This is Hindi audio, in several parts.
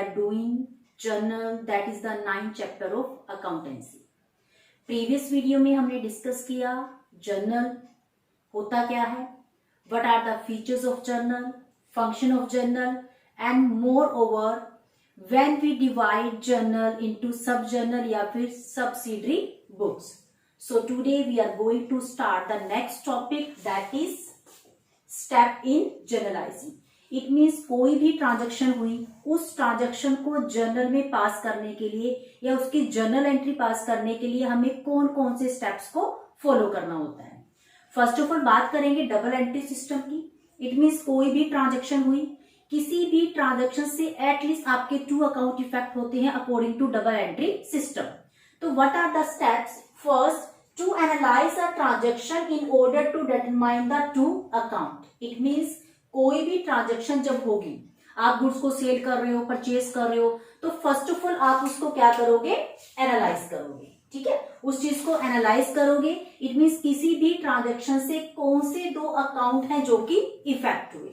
are doing journal, that is the 9th chapter of accountancy. Previous video में हमने डिस्कस किया जर्नल होता क्या है, what are the features of journal, function of journal, and moreover when we divide journal into sub journal या फिर subsidiary books. So today we are going to start the next topic, that is step in journalizing. It means कोई भी ट्रांजैक्शन हुई, उस ट्रांजैक्शन को जर्नल में पास करने के लिए या उसकी जर्नल एंट्री पास करने के लिए हमें कौन कौन से स्टेप्स को फॉलो करना होता है. फर्स्ट ऑफ ऑल बात करेंगे डबल एंट्री सिस्टम की. इट मीन्स कोई भी ट्रांजैक्शन हुई, किसी भी ट्रांजैक्शन से एटलीस्ट आपके 2 अकाउंट इफेक्ट होते हैं according to double entry system. तो what are the steps? First, to analyse a transaction in order to determine the 2 account. It means कोई भी ट्रांजैक्शन जब होगी, आप गुड्स को सेल कर रहे हो, परचेज कर रहे हो, तो फर्स्ट ऑफ ऑल आप उसको क्या करोगे? एनालाइज करोगे. ठीक है, उस चीज को एनालाइज करोगे. इट मीन्स किसी भी ट्रांजैक्शन से कौन से 2 अकाउंट हैं जो कि इफेक्ट हुए,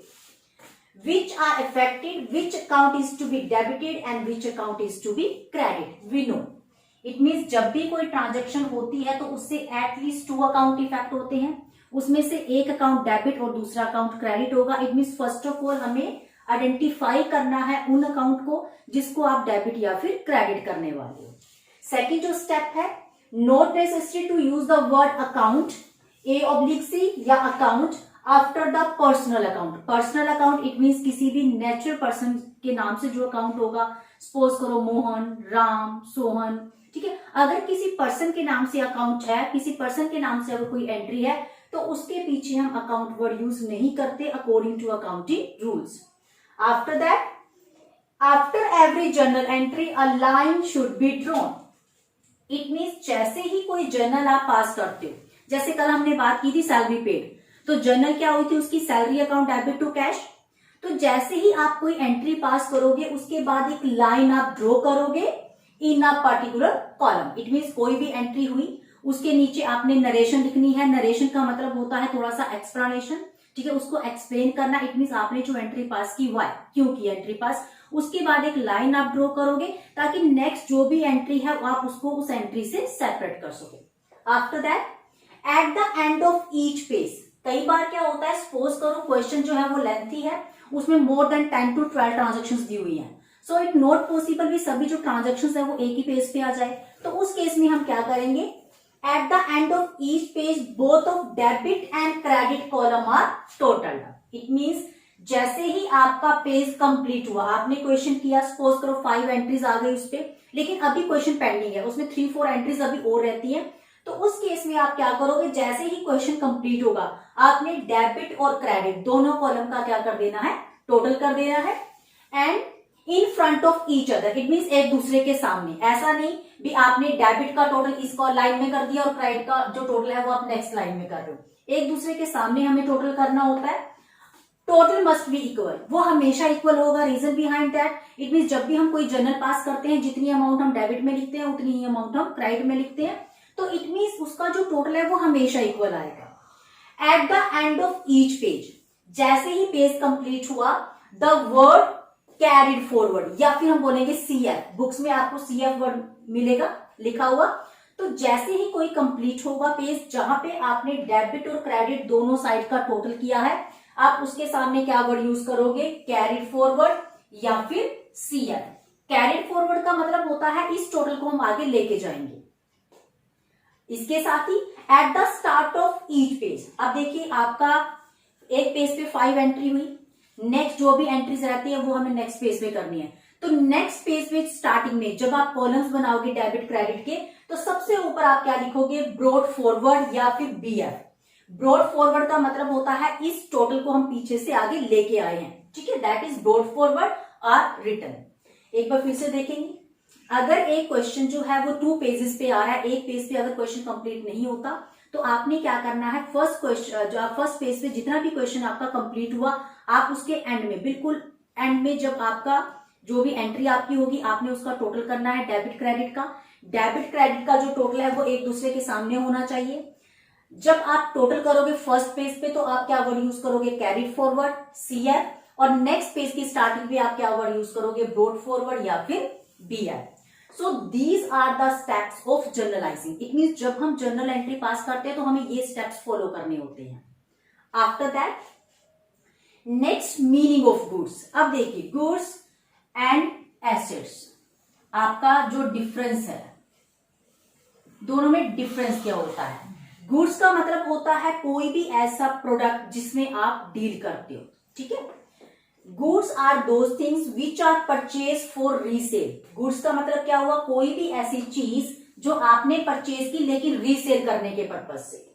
which are affected, which account is to be debited and which account is to be credit. We know it means जब भी कोई ट्रांजैक्शन होती है तो उससे एटलीस्ट 2 अकाउंट इफेक्ट होते हैं, उसमें से एक अकाउंट डेबिट और दूसरा अकाउंट क्रेडिट होगा. It means first of all हमें आइडेंटिफाई करना है उन अकाउंट को जिसको आप डेबिट या फिर क्रेडिट करने वाले हो. सेकंड जो स्टेप है, not necessary to use the word account A/C या account after the personal account. Personal account it means किसी भी नेचुरल पर्सन के नाम से जो अकाउंट होगा, सपोज करो मोहन, राम, सोहन. ठीक है, अगर किसी पर्सन के नाम से अकाउंट है, किसी पर्सन के नाम से अगर कोई एंट्री है, तो उसके पीछे हम अकाउंट वर्ड यूज नहीं करते according to accounting rules. After that, after every journal entry a line should be drawn. It means जैसे ही कोई जर्नल आप पास करते हो, जैसे कल हमने बात की थी सैलरी पेड, तो जर्नल क्या हुई थी उसकी? Salary account debit to cash. तो जैसे ही आप कोई एंट्री पास करोगे उसके बाद एक लाइन आप ड्रॉ करोगे in a particular column. It means कोई भी एंट्री हुई उसके नीचे आपने नरेशन लिखनी है. नरेशन का मतलब होता है थोड़ा सा एक्सप्लेनेशन. ठीक है, उसको एक्सप्लेन करना. इट मीन्स आपने जो एंट्री पास की, वाई, क्यों की एंट्री पास. उसके बाद एक लाइन आप ड्रॉ करोगे ताकि नेक्स्ट जो भी एंट्री है आप उसको उस एंट्री से सेपरेट कर सके. After that, at the end of each page, कई बार क्या होता है, सपोज करो क्वेश्चन जो है वो लेंथी है, उसमें मोर देन 10 to 12 ट्रांजेक्शन दी हुई है. सो इट नॉट पॉसिबल भी सभी जो ट्रांजेक्शन है वो एक ही पेज पे आ जाए. तो उस केस में हम क्या करेंगे? At the end of each page, both of debit and credit column are totaled. It means जैसे ही आपका पेज कंप्लीट हुआ, आपने क्वेश्चन किया, सपोज करो 5 एंट्रीज आ गई उस पे, लेकिन अभी क्वेश्चन पेंडिंग है, उसमें 3-4 एंट्रीज अभी और रहती है. तो उस केस में आप क्या करोगे? जैसे ही क्वेश्चन कंप्लीट होगा आपने डेबिट और क्रेडिट दोनों कॉलम का क्या कर देना है? टोटल कर देना है. And in front of each other, it means एक दूसरे के सामने. ऐसा नहीं भी आपने डेबिट का टोटल इस लाइन में कर दिया और क्रेडिट का जो टोटल है वो आप नेक्स्ट लाइन में कर रहे हो. एक दूसरे के सामने हमें टोटल करना होता है. टोटल मस्ट बी इक्वल, वो हमेशा इक्वल होगा. Reason behind that, it means जब भी हम कोई जर्नल पास करते हैं, जितनी अमाउंट हम डेबिट में लिखते हैं उतनी ही अमाउंट हम क्रेडिट में लिखते हैं. तो इट मीन्स उसका जो टोटल है वो हमेशा इक्वल आएगा. At the end of each page, जैसे ही पेज कंप्लीट हुआ, द वर्ड कैरिड फॉरवर्ड या फिर हम बोलेंगे CF, बुक्स में आपको CF वर्ड मिलेगा लिखा हुआ. तो जैसे ही कोई कंप्लीट होगा पेज जहां पे आपने डेबिट और क्रेडिट दोनों साइड का टोटल किया है, आप उसके सामने क्या वर्ड यूज करोगे? कैरिड फॉरवर्ड या फिर CF. कैरिड फॉरवर्ड का मतलब होता है इस टोटल को हम आगे लेके जाएंगे. इसके साथ ही at the start of each page, अब देखिए आपका एक पेज पे 5 एंट्री हुई, नेक्स्ट जो भी एंट्रीज रहती है वो हमें नेक्स्ट पेज पे करनी है. तो नेक्स्ट पेज पे स्टार्टिंग में जब आप कॉलम्स बनाओगे डेबिट क्रेडिट के, तो सबसे ऊपर आप क्या लिखोगे? ब्रॉड फॉरवर्ड या फिर BF. ब्रॉड फॉरवर्ड का मतलब होता है इस टोटल को हम पीछे से आगे लेके आए हैं. ठीक है, दैट इज ब्रॉड फॉरवर्ड और रिटर्न. एक बार फिर से देखेंगे, अगर एक क्वेश्चन जो है वो 2 पेजेस पे आ रहा है, एक पेज पे अगर क्वेश्चन कंप्लीट नहीं होता, तो आपने क्या करना है? फर्स्ट क्वेश्चन जो आप फर्स्ट पेज पे जितना भी क्वेश्चन आपका कंप्लीट हुआ, आप उसके एंड में, बिल्कुल एंड में, जब आपका जो भी एंट्री आपकी होगी आपने उसका टोटल करना है डेबिट क्रेडिट का. डेबिट क्रेडिट का जो टोटल है वो एक दूसरे के सामने होना चाहिए. जब आप टोटल करोगे फर्स्ट पेज पे तो आप क्या वर्ड यूज करोगे? Carried forward CF. और नेक्स्ट पेज की स्टार्टिंग पे आप क्या वर्ड यूज करोगे, ब्रॉट फॉरवर्ड या फिर BI। So these are the steps of journalizing. It means जब हम जर्नल एंट्री पास करते हैं तो हमें ये स्टेप्स फॉलो करने होते हैं। After that next meaning of goods. अब देखिए गुड्स एंड एसेट्स, आपका जो डिफरेंस है दोनों में डिफरेंस क्या होता है। गुड्स का मतलब होता है कोई भी ऐसा प्रोडक्ट जिसमें आप डील करते हो, ठीक है। Goods are those things which are purchase for resale. Goods का मतलब क्या हुआ, कोई भी ऐसी चीज जो आपने परचेज की लेकिन रीसेल करने के पर्पज से,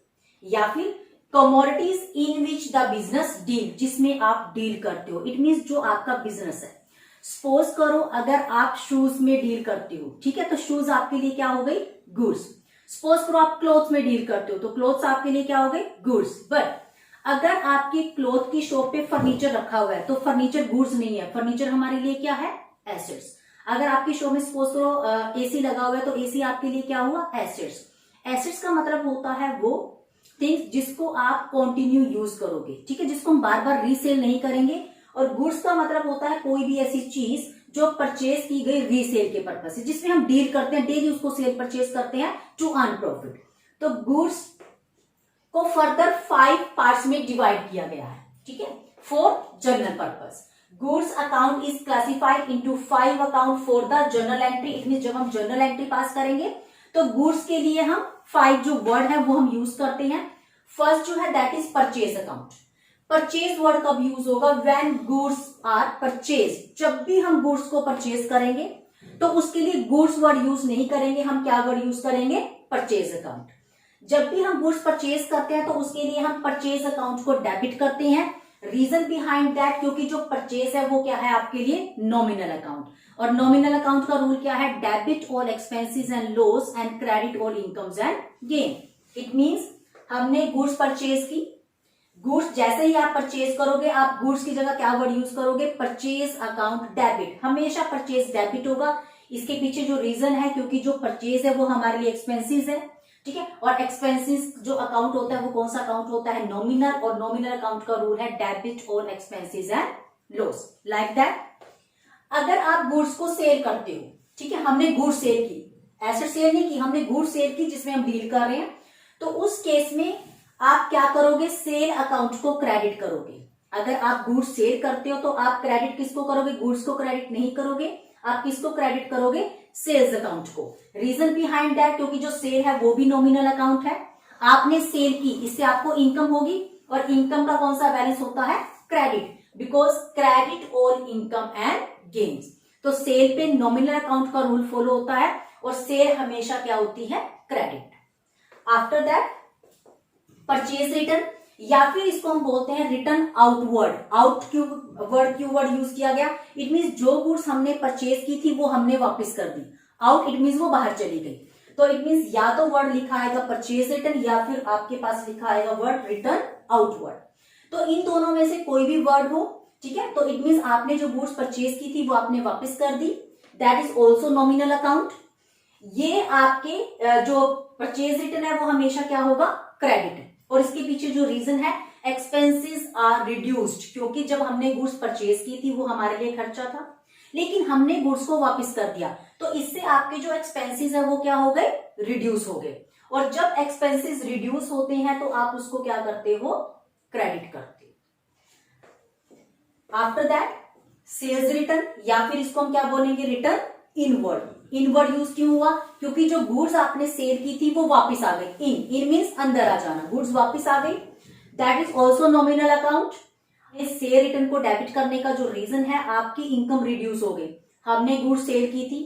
या फिर commodities in which the business deal, जिसमें आप डील करते हो। इट मीन्स जो आपका बिजनेस है। सपोज करो अगर आप शूज में डील करते हो, ठीक है, तो शूज आपके लिए क्या हो गई, गुड्स। सपोज करो आप क्लोथ में डील करते हो तो क्लोथ्स आपके लिए क्या हो गए, गुड्स। बट अगर आपकी क्लोथ की शॉप पे फर्नीचर रखा हुआ है तो फर्नीचर गुड्स नहीं है, फर्नीचर हमारे लिए क्या है, एसेट्स। अगर आपकी शॉप में सपोज करो एसी लगा हुआ है तो एसी आपके लिए क्या हुआ, एसेट्स। एसेट्स का मतलब होता है वो थिंग्स जिसको आप कंटिन्यू यूज करोगे, ठीक है, जिसको हम बार बार रीसेल नहीं करेंगे। और गुड्स का मतलब होता है कोई भी ऐसी चीज जो परचेज की गई रीसेल के पर्पज से, जिसमें हम डील करते हैं, डेली उसको सेल परचेज करते हैं टू अर्न प्रॉफिट। तो गुड्स को फर्दर 5 पार्ट्स में डिवाइड किया गया है, ठीक है, for journal purpose. Goods account is classified into 5 account for the journal entry. It means जब हम जर्नल एंट्री पास करेंगे तो गुड्स के लिए हम 5 जो वर्ड है वो हम यूज करते हैं। फर्स्ट जो है that is purchase account. Purchase word कब यूज होगा, व्हेन गुड्स आर परचेज। जब भी हम गुड्स को परचेज करेंगे तो उसके लिए गुड्स वर्ड यूज नहीं करेंगे, हम क्या वर्ड यूज करेंगे, परचेज अकाउंट। जब भी हम गुड्स परचेज करते हैं तो उसके लिए हम परचेज अकाउंट को डेबिट करते हैं। रीजन बिहाइंड दैट, क्योंकि जो परचेज है वो क्या है आपके लिए, नॉमिनल अकाउंट। और नॉमिनल अकाउंट का रूल क्या है, debit all expenses and loss and credit all incomes and gain. It means हमने गुड्स परचेज की, गुड्स जैसे ही आप परचेज करोगे आप गुड्स की जगह क्या वर्ड यूज करोगे, परचेज अकाउंट डेबिट। हमेशा परचेज डेबिट होगा। इसके पीछे जो रीजन है, क्योंकि जो परचेज है वो हमारे लिए एक्सपेंसेस है, ठीक है, और एक्सपेंसेस जो अकाउंट होता है वो कौन सा अकाउंट होता है, नॉमिनल। और नॉमिनल अकाउंट का रूल है debit all expenses and loss, like that. अगर आप गुड्स को सेल करते हो, ठीक है, हमने गुड्स सेल की, एसेट सेल नहीं की, हमने गुड्स सेल की जिसमें हम डील कर रहे हैं, तो उस केस में आप क्या करोगे, सेल अकाउंट को क्रेडिट करोगे। अगर आप गुड्स सेल करते हो तो आप क्रेडिट किसको करोगे, गुड्स को क्रेडिट नहीं करोगे, आप किसको क्रेडिट करोगे, सेल्स अकाउंट को। रीजन बिहाइंड दैट, क्योंकि जो सेल है वो भी नॉमिनल अकाउंट है, आपने सेल की, इससे आपको इनकम होगी, और इनकम का कौन सा बैलेंस होता है, credit, because credit all income and gains. तो सेल पे नॉमिनल अकाउंट का रूल फॉलो होता है और सेल हमेशा क्या होती है, credit. After that purchase return, या फिर इसको हम बोलते हैं रिटर्न आउटवर्ड। आउट क्यों वर्ड यूज किया गया, इट मींस जो गुड्स हमने परचेज की थी वो हमने वापस कर दी। आउट इट मींस वो बाहर चली गई। तो इट मींस या तो वर्ड लिखा आएगा परचेज रिटर्न या फिर आपके पास लिखा आएगा वर्ड रिटर्न आउटवर्ड। तो इन दोनों में से कोई भी वर्ड हो, ठीक है, तो इट मींस आपने जो गुड्स परचेज की थी वो आपने वापस कर दी, that is also nominal account. ये आपके जो परचेज रिटर्न है वो हमेशा क्या होगा, क्रेडिट। और इसके पीछे जो रीजन है, एक्सपेंसेस आर रिड्यूस्ड, क्योंकि जब हमने गुड्स परचेज की थी वो हमारे लिए खर्चा था, लेकिन हमने गुड्स को वापस कर दिया, तो इससे आपके जो एक्सपेंसेस है वो क्या हो गए, रिड्यूस हो गए। और जब एक्सपेंसेस रिड्यूस होते हैं तो आप उसको क्या करते हो, क्रेडिट करते हो। आफ्टर दैट सेल्स रिटर्न, या फिर इसको हम क्या बोलेंगे, रिटर्न इनवर्ड। इनवर्ड यूज क्यों हुआ, क्योंकि जो गुड्स आपने सेल की थी वो वापस आ गई। इन मींस अंदर आ जाना, गुड्स वापस आ गई, that is also nominal account. Cell return को डेबिट करने का जो रीजन है, आपकी इनकम रिड्यूस हो गई, हमने गुड्स सेल की थी,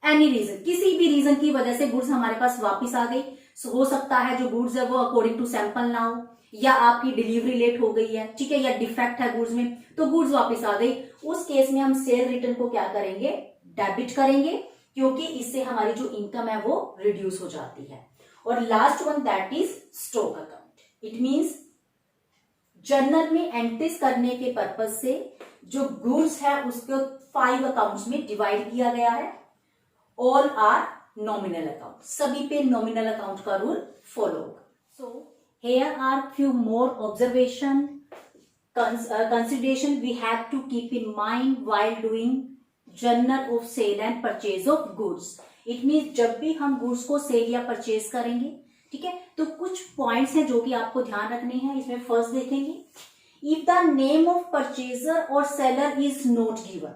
एनी रीजन, किसी भी रीजन की वजह से गुड्स हमारे पास वापस आ गई। हो सकता है जो गुड्स है वो अकॉर्डिंग टू सैंपल ना हो, या आपकी डिलीवरी लेट हो गई है, ठीक है, या डिफेक्ट है गुड्स में, तो गुड्स वापस आ गई। उस केस में हम सेल रिटर्न को क्या करेंगे, डेबिट करेंगे, क्योंकि इससे हमारी जो इनकम है वो रिड्यूस हो जाती है। और last one that is stock account. It means journal में एंट्रीज करने के पर्पज से जो गुड्स है उसको 5 अकाउंट्स में डिवाइड किया गया है। ऑल आर नॉमिनल अकाउंट, सभी पे नॉमिनल अकाउंट का रूल फॉलो होगा। So here are few more observation consideration we have to keep in mind while doing journal of sale and purchase of goods. It means जब भी हम goods को सेल या परचेज करेंगे, ठीक है, तो कुछ पॉइंट्स हैं जो कि आपको ध्यान रखने हैं. इसमें फर्स्ट देखेंगे, if the name of purchaser और seller is not given.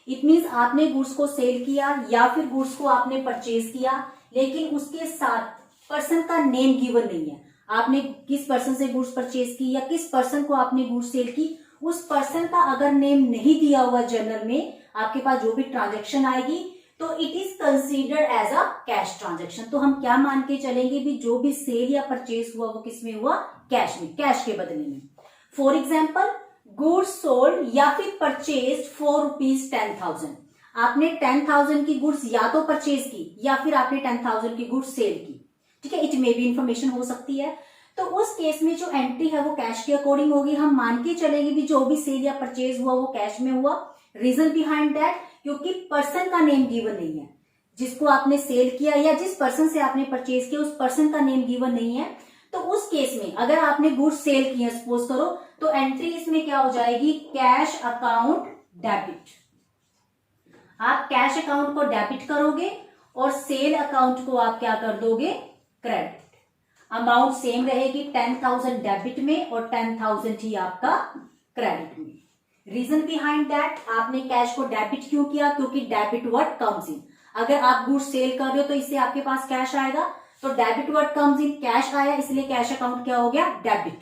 It means आपने गुड्स को सेल किया या फिर गुड्स को आपने परचेज किया, लेकिन उसके साथ पर्सन का नेम गिवन नहीं है. आपने किस पर्सन से गुड्स परचेज की या किस पर्सन को आपने गुड्स सेल की, उस पर्सन का अगर नेम नहीं दिया हुआ जर्नल में, आपके पास जो भी ट्रांजेक्शन आएगी तो it is considered as a cash transaction. तो हम क्या मान के चलेंगे भी, जो भी सेल या परचेज हुआ वो किस में हुआ, कैश में, कैश के बदले में. फॉर एग्जाम्पल, गुड्स सोल्ड या फिर परचेज फॉर रुपीज 10,000. आपने 10,000 की गुड्स या तो परचेज की या फिर आपने 10,000 की गुड्स सेल की, ठीक है. इट मे बी इंफॉर्मेशन हो सकती है. तो उस केस में जो एंट्री है वो कैश के अकॉर्डिंग होगी. हम मान के चलेंगे भी जो भी सेल या परचेज हुआ वो कैश में हुआ. रीजन बिहाइंड दैट, क्योंकि पर्सन का नेम गिवन नहीं है. जिसको आपने सेल किया या जिस पर्सन से आपने परचेज किया उस पर्सन का नेम गिवन नहीं है. तो उस केस में अगर आपने गुड्स सेल किया सपोज करो, तो एंट्री इसमें क्या हो जाएगी, कैश अकाउंट डेबिट. आप कैश अकाउंट को डेबिट करोगे और सेल अकाउंट को आप क्या कर दोगे, क्रेडिट. अमाउंट सेम रहेगी, 10,000 डेबिट में और 10,000 ही आपका क्रेडिट में. रीजन बिहाइंड दैट, आपने कैश को डेबिट क्यों किया, क्योंकि डेबिट वर्ड कम्स इन. अगर आप गुड्स सेल कर रहे हो तो इससे आपके पास कैश आएगा, तो debit word comes in, cash आया, इसलिए कैश अकाउंट क्या हो गया, डेबिट.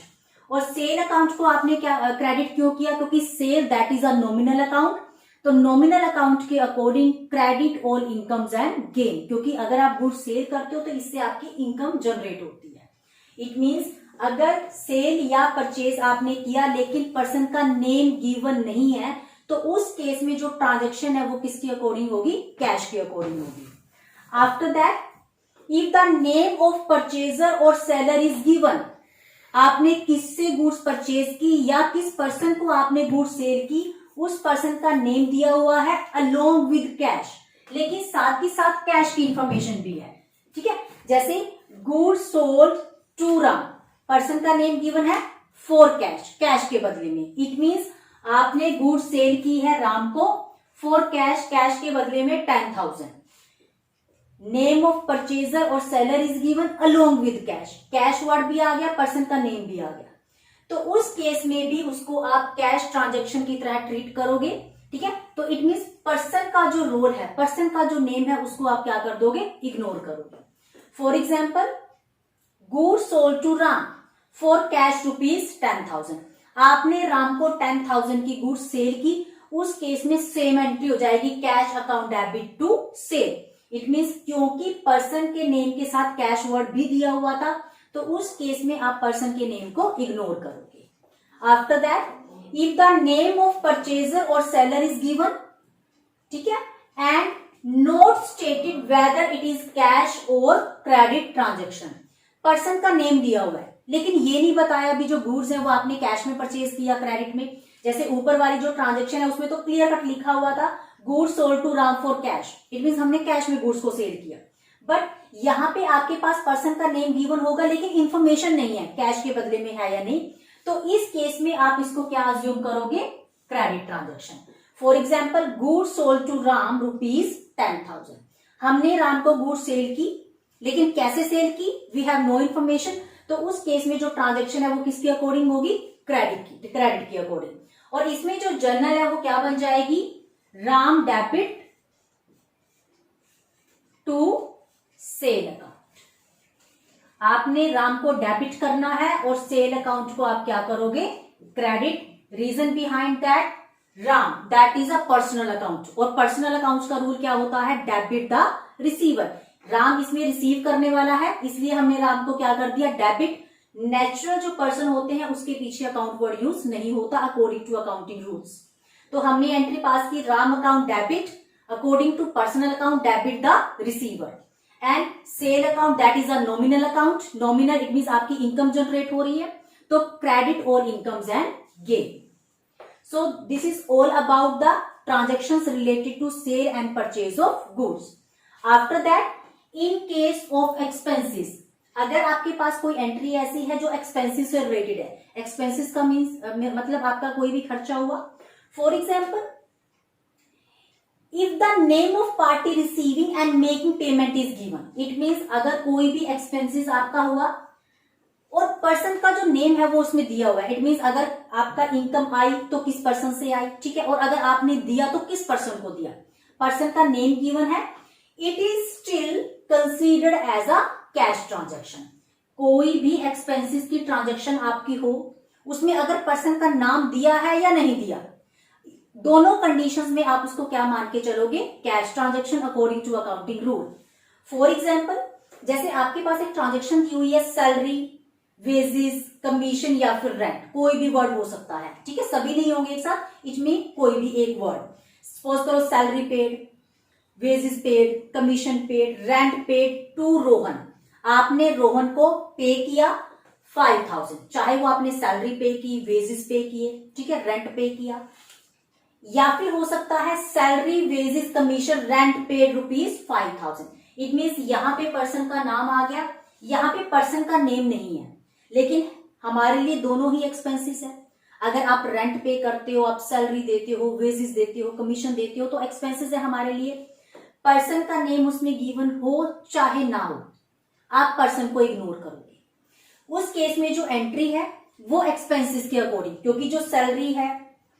और सेल अकाउंट को आपने क्या क्रेडिट क्यों किया, क्योंकि sale that is a nominal account. तो नॉमिनल अकाउंट के according credit all incomes and gain, क्योंकि अगर आप गुड्स सेल करते हो तो इससे आपकी इनकम जनरेट होती है. इट मीन्स अगर सेल या परचेज आपने किया लेकिन पर्सन का नेम गिवन नहीं है, तो उस केस में जो ट्रांजेक्शन है वो किसके अकॉर्डिंग होगी, कैश के अकॉर्डिंग होगी. After that, if the name of purchaser और सेलर इज गिवन, आपने किससे गुड्स परचेज की या किस पर्सन को आपने गुड्स सेल की, उस पर्सन का नेम दिया हुआ है अलोंग विद कैश, लेकिन साथ ही साथ कैश की इंफॉर्मेशन भी है, ठीक है. जैसे goods sold to Ram, person का नेम गिवन है फॉर कैश, कैश के बदले में. इट मीन्स आपने गुड्स सेल की है राम को फॉर कैश, कैश के बदले में 10,000. नेम ऑफ परचेजर और seller is given along with cash, cash word भी आ गया, पर्सन का नेम भी आ गया. तो उस केस में भी उसको आप कैश ट्रांजैक्शन की तरह ट्रीट करोगे, ठीक है. तो इट मीन्स पर्सन का जो रोल है, पर्सन का जो नेम है, उसको आप क्या कर दोगे, इग्नोर करोगे. For example, goods sold to Ram for cash rupees 10,000. आपने राम को 10,000 की गुड्स सेल की, उस केस में सेम एंट्री हो जाएगी, cash account debit to sale. It means क्योंकि पर्सन के नेम के साथ कैश वर्ड भी दिया हुआ था, तो उस केस में आप पर्सन के नेम को इग्नोर करोगे. After that, if the name of purchaser और सेलर इज गिवन, ठीक है, and not stated whether it is cash और क्रेडिट ट्रांजेक्शन. पर्सन का नेम दिया हुआ है लेकिन ये नहीं बताया भी जो गुड्स है वो आपने कैश में परचेज किया, क्रेडिट में. जैसे ऊपर वाली जो ट्रांजेक्शन है उसमें तो क्लियर कट लिखा हुआ था goods sold to Ram for cash, it means हमने कैश में गुड्स को सेल किया. बट यहाँ पे आपके पास पर्सन का नेम गिवन होगा लेकिन इंफॉर्मेशन नहीं है कैश के बदले में है या नहीं. तो इस केस में आप इसको क्या अज्यूम करोगे, credit transaction. For example, goods sold to Ram rupees 10,000. हमने राम को गुड्स सेल की लेकिन कैसे सेल की, वी हैव नो इन्फॉर्मेशन. तो उस केस में जो ट्रांजेक्शन है वो किसके अकॉर्डिंग होगी, क्रेडिट की अकॉर्डिंग. और इसमें जो जर्नल है वो क्या बन जाएगी, Ram debit to sale account. आपने राम को डेबिट करना है और सेल अकाउंट को आप क्या करोगे, credit. Reason behind that, Ram that is a personal account, और पर्सनल अकाउंट का रूल क्या होता है, डेबिट द रिसीवर. राम इसमें रिसीव करने वाला है, इसलिए हमने राम को क्या कर दिया, डेबिट. नेचुरल जो पर्सन होते हैं उसके पीछे अकाउंट वर्ड यूज नहीं होता अकॉर्डिंग टू अकाउंटिंग रूल्स. तो हमने एंट्री पास की, Ram account debit according to personal account debit the receiver. And sale account that is a nominal account. Nominal it means आपकी इनकम जनरेट हो रही है, तो credit all incomes and gain. So this is all about the transactions related to sale and purchase of goods. After that, in case of expenses, अगर आपके पास कोई एंट्री ऐसी है जो एक्सपेंसिव से रिलेटेड है, एक्सपेंसिव का मीन्स मतलब आपका कोई भी खर्चा हुआ, for example if the name of party receiving end making payment is given, it means अगर कोई भी एक्सपेंसिस आपका हुआ और पर्सन का जो नेम है वो उसमें दिया हुआ है, इट मीन्स अगर आपका इनकम आई तो किस पर्सन से आई, ठीक है, और अगर आपने दिया तो किस पर्सन को दिया, पर्सन का नेम गिवन है, it is still considered as a cash transaction. कोई भी एक्सपेंसिस की ट्रांजैक्शन आपकी हो, उसमें अगर पर्सन का नाम दिया है या नहीं दिया, दोनों कंडीशंस में आप उसको क्या मान के चलोगे, cash transaction according to accounting rule. For example जैसे आपके पास एक ट्रांजैक्शन की हुई है, सैलरी, वेजेस, कमीशन या फिर रेंट, कोई भी वर्ड हो सकता है, ठीक है, सभी नहीं होंगे एक साथ, इसमें कोई भी एक वर्ड। सपोज करो salary paid, wages paid, commission paid, rent paid to Rohan, आपने रोहन को पे किया 5000, चाहे वो आपने सैलरी पे की, वेजेस पे किए, ठीक है, रेंट पे किया, या फिर हो सकता है salary, wages, commission, rent paid ₹5000। It means यहां पे पर्सन का नाम आ गया, यहां पे पर्सन का नेम नहीं है, लेकिन हमारे लिए दोनों ही एक्सपेंसिस है। अगर आप रेंट पे करते हो, आप सैलरी देते हो, वेजेस देते हो, कमीशन देते हो, तो एक्सपेंसिस है हमारे लिए। पर्सन का नेम उसमें गिवन हो चाहे ना हो, आप पर्सन को इग्नोर करोगे। उस केस में जो एंट्री है वो एक्सपेंसिस के अकॉर्डिंग, क्योंकि जो सैलरी है,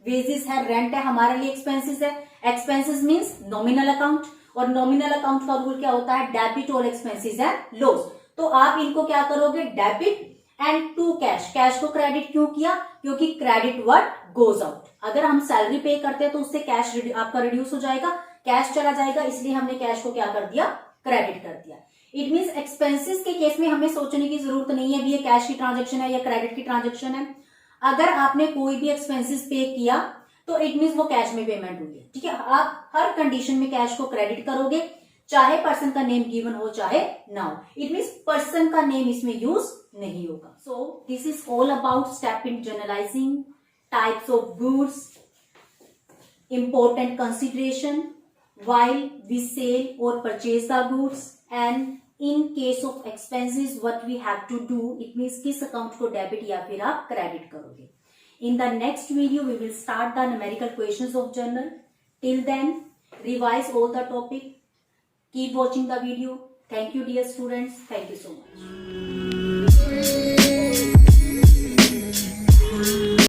वेजेस है, रेंट है, हमारे लिए एक्सपेंसिस है। एक्सपेंसिस मींस नॉमिनल अकाउंट, और नॉमिनल अकाउंट का रूल क्या होता है, debit all expenses and loss. तो आप इनको क्या करोगे, debit and to cash, cash को क्रेडिट क्यों किया, क्योंकि क्रेडिट वर्ड गोज आउट। अगर हम सैलरी पे करते हैं तो उससे कैश आपका रिड्यूस हो जाएगा, कैश चला जाएगा, इसलिए हमने कैश को क्या कर दिया, क्रेडिट कर दिया। इट मीन्स एक्सपेंसिस के केस में हमें सोचने की जरूरत नहीं है भी ये कैश की ट्रांजेक्शन है या क्रेडिट की ट्रांजेक्शन है। अगर आपने कोई भी एक्सपेंसिस पे किया तो इट मीन्स वो कैश में पेमेंट हुई है, ठीक है। आप हर कंडीशन में कैश को क्रेडिट करोगे, चाहे पर्सन का नेम गिवन हो चाहे ना हो। इट मीन्स पर्सन का नेम इसमें यूज नहीं होगा। So this is all about step in journalizing, types of goods, important consideration while we sell or purchase the goods, and in case of expenses what we have to do, it means किस अकाउंट को डेबिट या फिर आप क्रेडिट करोगे। In the next video we will start the numerical questions of journal. Till then revise all the topic, keep watching the video. Thank you dear students, thank you so much.